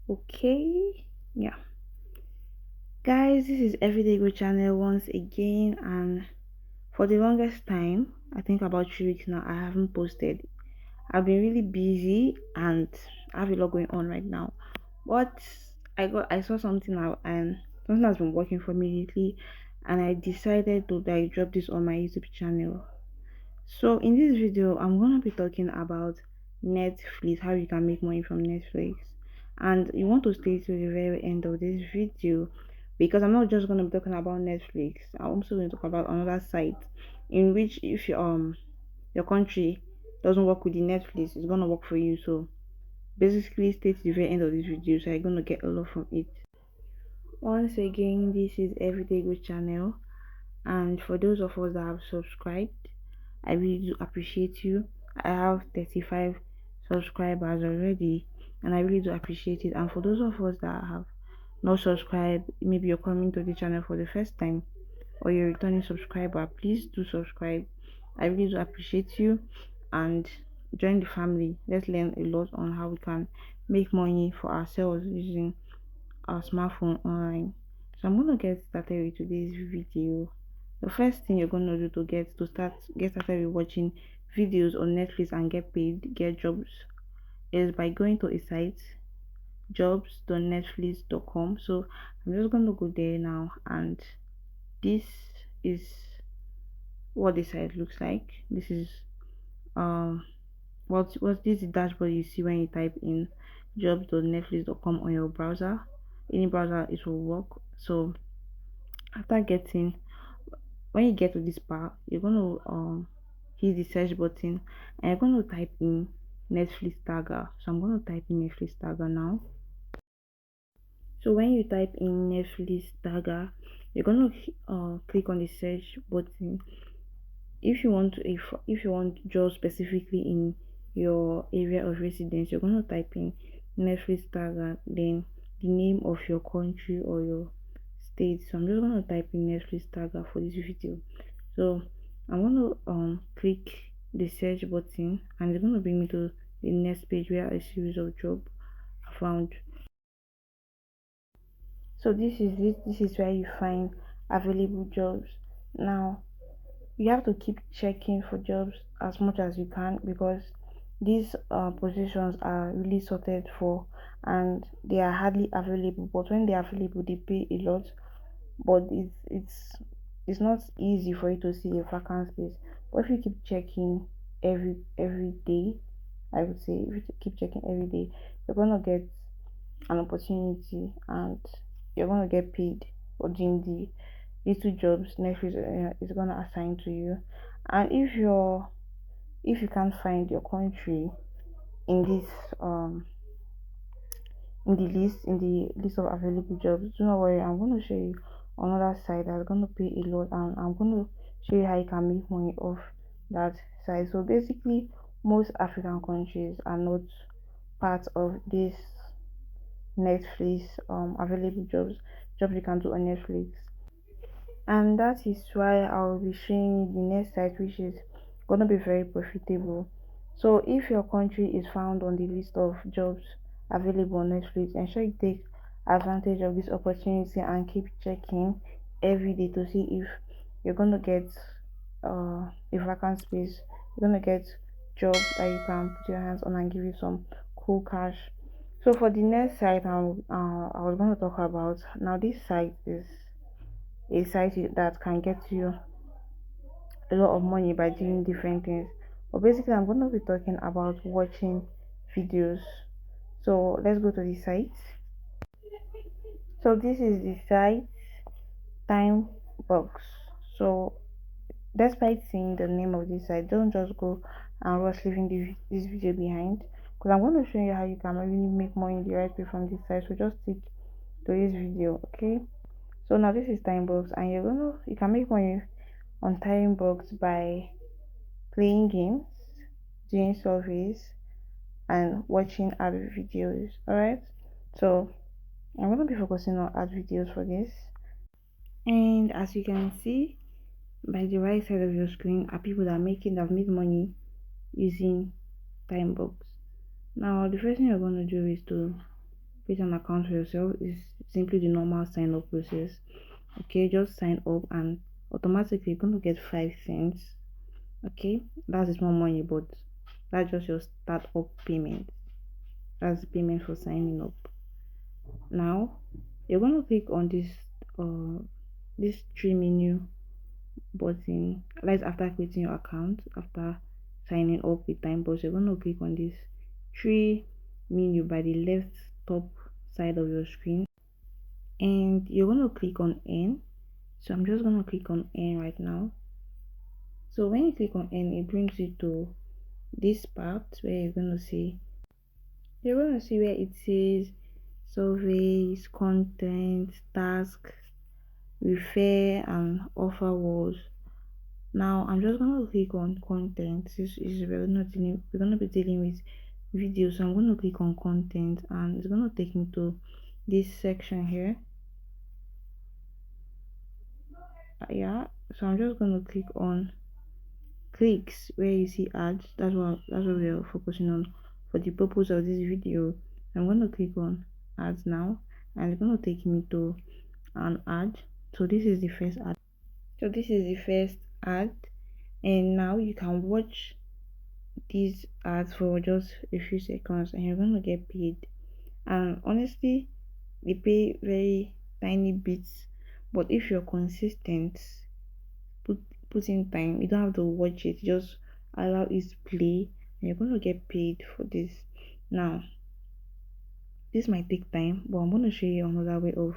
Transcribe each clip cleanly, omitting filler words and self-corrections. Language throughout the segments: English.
Okay, yeah, guys, this is Everyday Good Channel once again, and for the longest time, I think about 3 weeks now, I haven't posted. I've been really busy and I have a lot going on right now, but I saw something out and something has been working for me lately, and I decided to drop this on my YouTube channel. So in this video, I'm gonna be talking about Netflix, how you can make money from Netflix. And you want to stay to the very end of this video because I'm not just gonna be talking about Netflix. I'm also going to talk about another site in which if your country doesn't work with the Netflix, it's gonna work for you. So basically stay to the very end of this video so you're gonna get a lot from it. Once again, this is Everyday Good Channel, and for those of us that have subscribed, I really do appreciate you. I have 35 subscribers already, and I really do appreciate it. And for those of us that have not subscribed, maybe you're coming to the channel for the first time or you're a returning subscriber, please do subscribe. I really do appreciate you, and join the family. Let's learn a lot on how we can make money for ourselves using our smartphone online. So I'm gonna get started with today's video. The first thing you're gonna do to get started with watching videos on Netflix and get jobs is by going to a site jobs.netflix.com. So I'm just gonna go there now, and this is what the site looks like. This is um what this is the dashboard you see when you type in jobs.netflix.com on your browser. Any browser it will work. So after getting when you get to this part, you're going to hit the search button and you're going to type in Netflix tagger. So I'm going to type in Netflix tagger now. So when you type in Netflix tagger, you're going to click on the search button. If you want to, if you want jobs specifically in your area of residence, you're going to type in Netflix tagger, then the name of your country or your state. So I'm just going to type in Netflix tagger for this video. So I'm going to click the search button, and it's going to bring me to the next page where a series of jobs are found. So this is where you find available jobs. Now you have to keep checking for jobs as much as you can because these positions are really sorted for and they are hardly available, but when they are available they pay a lot, but it's not easy for you to see a vacant space. But if you keep checking every day, I would say if you keep checking every day, you're gonna get an opportunity and you're gonna get paid for doing the little jobs Netflix is gonna assign to you. And if you can't find your country in this in the list of available jobs, do not worry, I'm going to show you another site that's going to pay a lot, and I'm going to show you how you can make money off that site. So basically most African countries are not part of this Netflix available jobs you can do on Netflix, and that is why I'll be showing you the next site, which is going to be very profitable. So if your country is found on the list of jobs available on Netflix, ensure you take advantage of this opportunity and keep checking every day to see if you're going to get a vacant space, you're going to get job that you can put your hands on and give you some cool cash. So for the next site I was going to talk about now, this site is a site that can get you a lot of money by doing different things. But basically, I'm going to be talking about watching videos. So let's go to the site. So this is the site Time Box. So despite seeing the name of this site, don't just go and rush leaving this video behind, because I'm going to show you how you can really make money the right way from this site. So just stick to this video, okay? So now this is Time Box, and you can make money on Time Box by playing games, doing surveys, and watching ad videos. Alright, so I'm going to be focusing on ad videos for this. And as you can see by the right side of your screen are people that have made money using Timebox. Now the first thing you're going to do is to create an account for yourself is simply the normal sign up process. Okay, just sign up and automatically you're going to get 5 cents. Okay, that's small money, but that's just your startup payment. That's the payment for signing up. Now you're going to click on uh this three menu button. That's after creating your account, after signing up with Timebox. You're going to click on this three menu by the left top side of your screen, and you're going to click on N. So I'm just going to click on N right now. So when you click on N, it brings you to this part where you're going to see where it says surveys, content, task, refer, and offer words. Now I'm just going to click on content. This is we're going to be dealing with video, so I'm going to click on content, and it's going to take me to this section here. Yeah, so I'm just going to click on clicks where you see ads. That's what we're focusing on for the purpose of this video. I'm going to click on ads now, and it's going to take me to an ad. So this is the first ad. So this is the first ad, and now you can watch these ads for just a few seconds, and you're going to get paid. And honestly, they pay very tiny bits, but if you're consistent, put put in time, you don't have to watch it, just allow it to play, and you're going to get paid for this. Now this might take time, but I'm going to show you another way of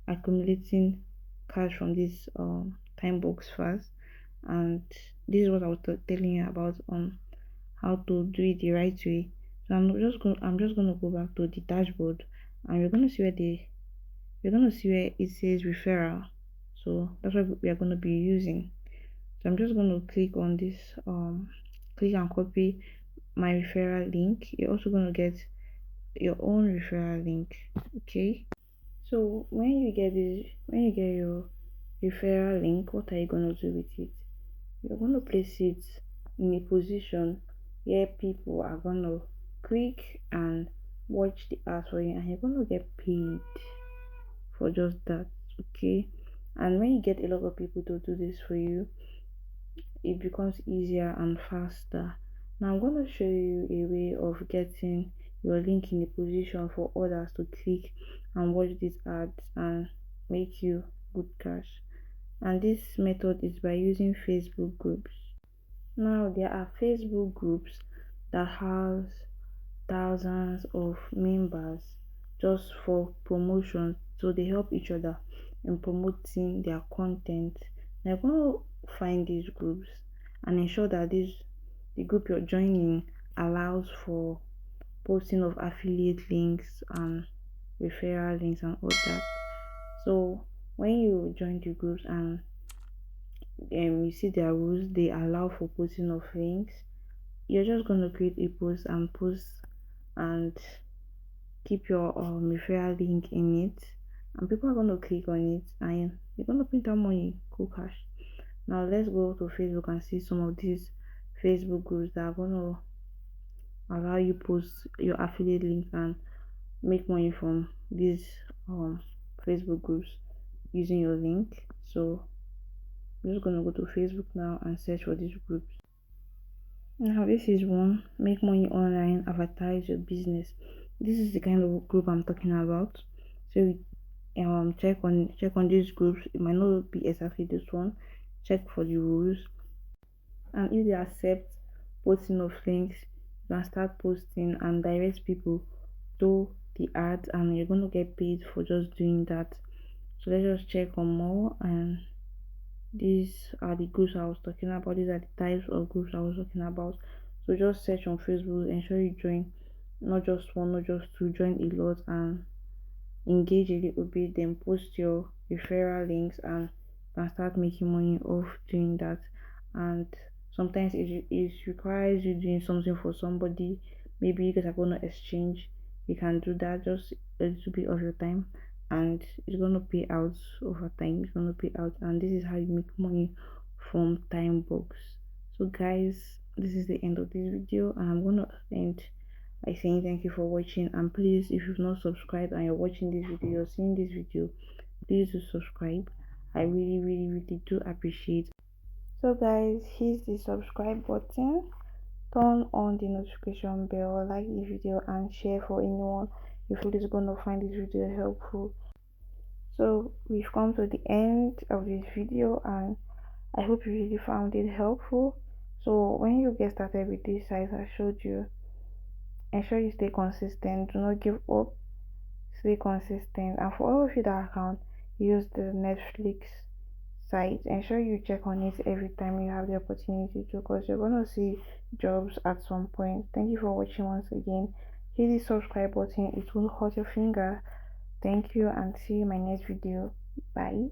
accumulating cash from this time box first. And this is what I was telling you about how to do it the right way. So I'm just going to go back to the dashboard, and we're going to see where it says referral. So that's what we are going to be using. So I'm just going to click on this, click and copy my referral link. You're also going to get your own referral link. Okay, so when you get your referral link, what are you going to do with it? You're going to place it in a position where people are going to click and watch the ads for you, and you're going to get paid for just that. Okay, and when you get a lot of people to do this for you, it becomes easier and faster. Now I'm going to show you a way of getting your link in a position for others to click and watch these ads and make you good cash. And this method is by using Facebook groups. Now there are Facebook groups that has thousands of members just for promotion, so they help each other in promoting their content. Now you're going to find these groups and ensure that the group you're joining allows for posting of affiliate links and referral links and all that. So when you join the groups and you see their rules, they allow for posting of links. You're just going to create a post and keep your referral link in it, and people are going to click on it, and you're going to print out money, cool cash. Now let's go to Facebook and see some of these Facebook groups that are going to allow you post your affiliate link and make money from these Facebook groups using your link. So I'm just going to go to Facebook now and search for these groups. Now this is one: make money online, advertise your business. This is the kind of group I'm talking about. So check on these groups. It might not be exactly this one. Check for the rules, and if they accept posting of links, you can start posting and direct people to the ads, and you're going to get paid for just doing that. So let's just check on more, and these are the groups I was talking about. These are the types of groups I was talking about. So just search on Facebook, ensure you join not just one, not just two, join a lot and engage a little bit, then post your referral links, and can start making money off doing that. And sometimes it requires you doing something for somebody. Maybe you guys are going to exchange, you can do that, just a little bit of your time, and it's going to pay out over time. It's going to pay out, and this is how you make money from Timebox. So guys, this is the end of this video, and I'm going to end by saying thank you for watching. And please, if you've not subscribed and you're watching this video, you're seeing this video, please do subscribe. I really do appreciate. So guys, hit the subscribe button, turn on the notification bell, like the video and share for anyone you feel is gonna find this video helpful. So we've come to the end of this video, and I hope you really found it helpful. So when you get started with this site I showed you, ensure you stay consistent. Do not give up. Stay consistent. And for all of you that can use the Netflix site, ensure you check on it every time you have the opportunity to, because you're going to see jobs at some point. Thank you for watching once again. Hit the subscribe button, it will hurt your finger. Thank you, and see you in my next video. Bye.